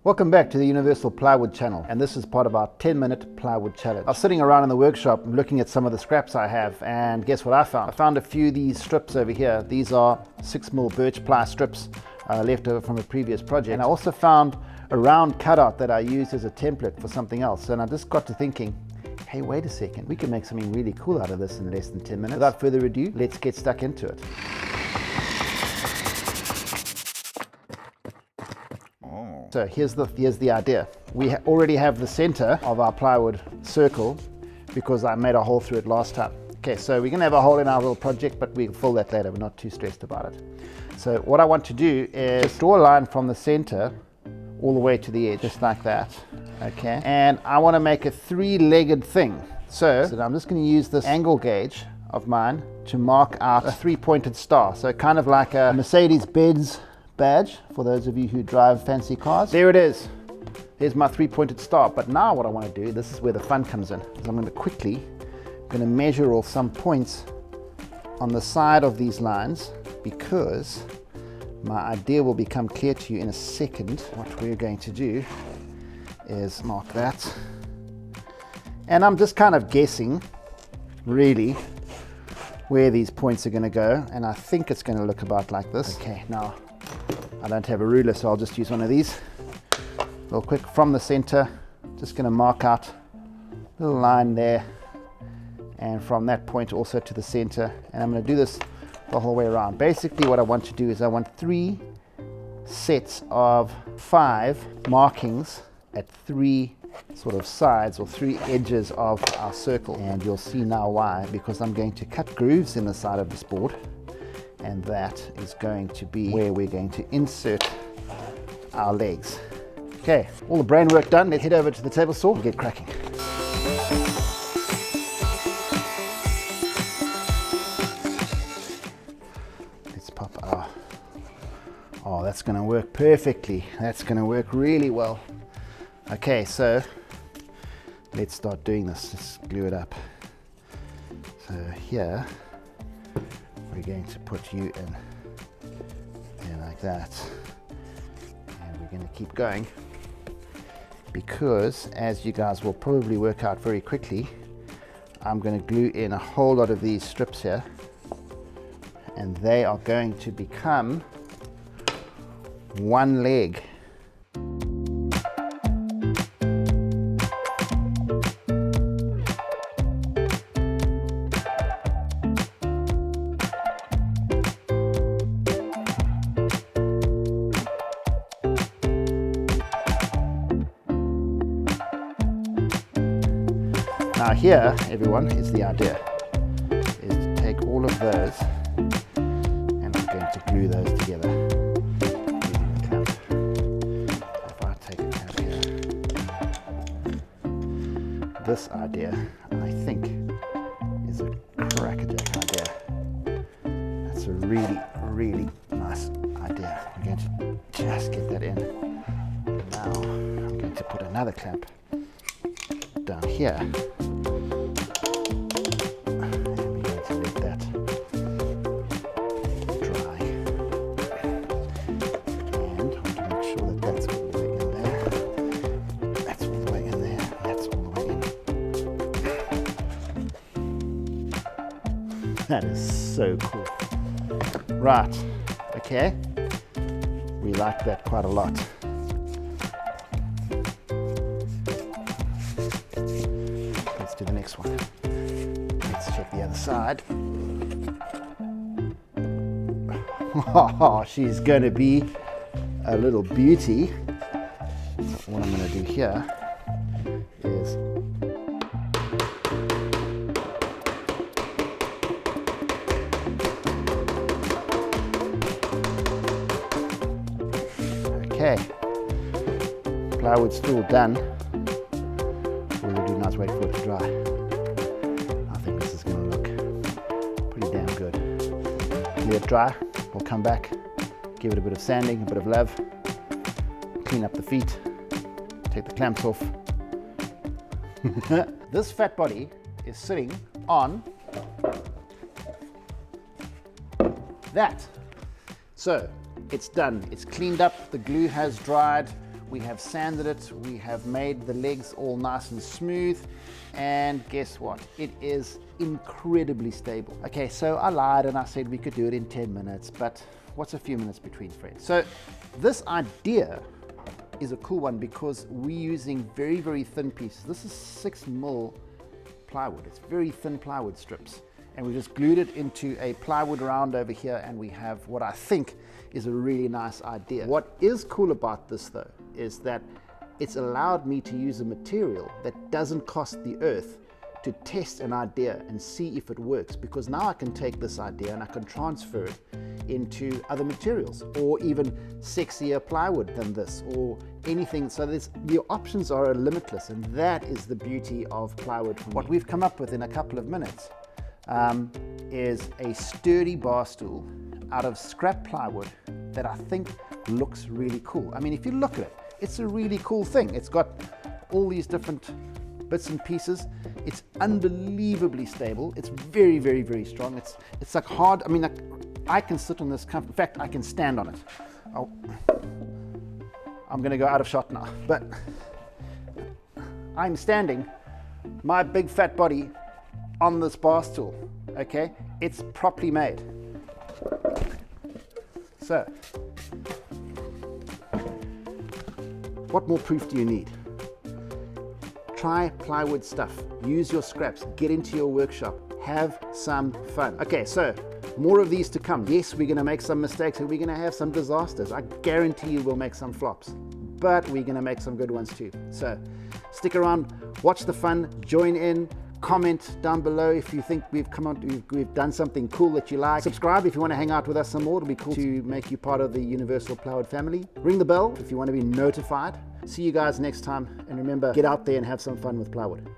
Welcome back to the Universal Plywood channel, and this is part of our 10-minute plywood challenge. I was sitting around in the workshop looking at some of the scraps I have, and guess what I found? I found a few of these strips over here. These are 6mm birch ply strips left over from a previous project. And I also found a round cutout that I used as a template for something else, and I just got to thinking, hey, wait a second, we can make something really cool out of this in less than 10 minutes. Without further ado, let's get stuck into it. So here's the idea. We already have the center of our plywood circle because I made a hole through it last time. Okay, so we're gonna have a hole in our little project, but we'll fill that later. We're not too stressed about it. So what I want to do is just draw a line from the center all the way to the edge, just like that. Okay, and I want to make a three-legged thing. So I'm just going to use this angle gauge of mine to mark out a three-pointed star. So kind of like a Mercedes-Benz badge for those of you who drive fancy cars. There it is. Here's my three-pointed star. But now what I want to do, this is where the fun comes in, is I'm going to measure off some points on the side of these lines, because my idea will become clear to you in a second. What we're going to do is mark that. And I'm just kind of guessing, really, where these points are going to go. And I think it's going to look about like this. Okay, now I don't have a ruler, so I'll just use one of these. Real quick, from the center, just going to mark out a little line there, and from that point also to the center. And I'm going to do this the whole way around. Basically what I want to do is I want 3 sets of 5 markings at 3 sort of sides or 3 edges of our circle. And you'll see now why, because I'm going to cut grooves in the side of this board. And that is going to be where we're going to insert our legs. Okay, all the brain work done. Let's head over to the table saw and get cracking. Let's pop our, oh, that's going to work perfectly. That's going to work really well. Okay, so let's start doing this. Let's glue it up. So here, we're going to put you in there like that, and we're going to keep going, because as you guys will probably work out very quickly, I'm going to glue in a whole lot of these strips here, and they are going to become one leg. Now here, everyone, is the idea, is to take all of those, and I'm going to glue those together using a clamp. If I take a clamp here, this idea, I think, is a crackerjack idea. That's a really, really nice idea. I'm going to just get that in. Now I'm going to put another clamp down here. That is so cool. Right, okay. We like that quite a lot. Let's do the next one. Let's check the other side. Oh, she's going to be a little beauty. What I'm going to do here is okay, plywood stool done. All we'll do now is wait for it to dry. I think this is going to look pretty damn good. Let it dry, we'll come back, give it a bit of sanding, a bit of love, clean up the feet, take the clamps off. This fat body is sitting on that. So it's done, it's cleaned up, the glue has dried, we have sanded it, we have made the legs all nice and smooth, and guess what? It is incredibly stable. Okay, so I lied and I said we could do it in 10 minutes, but what's a few minutes between friends? So this idea is a cool one because we're using very, very thin pieces. This is 6mm plywood. It's very thin plywood strips. And we just glued it into a plywood round over here, and we have what I think is a really nice idea. What is cool about this though is that it's allowed me to use a material that doesn't cost the earth to test an idea and see if it works, because now I can take this idea and I can transfer it into other materials, or even sexier plywood than this, or anything. So the options are limitless, and that is the beauty of plywood for me. What we've come up with in a couple of minutes is a sturdy bar stool out of scrap plywood that I think looks really cool. I mean, if you look at it, it's a really cool thing. It's got all these different bits and pieces. It's unbelievably stable. It's very, very, very strong. It's like hard. I mean, like, I can sit on this in fact, I can stand on it. I'm gonna go out of shot now, but I'm standing my big fat body on this bar stool, okay? It's properly made. So, what more proof do you need? Try plywood stuff, use your scraps, get into your workshop, have some fun. Okay, so more of these to come. Yes, we're gonna make some mistakes and we're gonna have some disasters. I guarantee you we'll make some flops, but we're gonna make some good ones too. So stick around, watch the fun, join in, comment down below if you think we've done something cool that you like. Subscribe if you want to hang out with us some more. It'll be cool to make you part of the Universal Plywood family. Ring the bell if you want to be notified. See you guys next time, and remember, get out there and have some fun with plywood.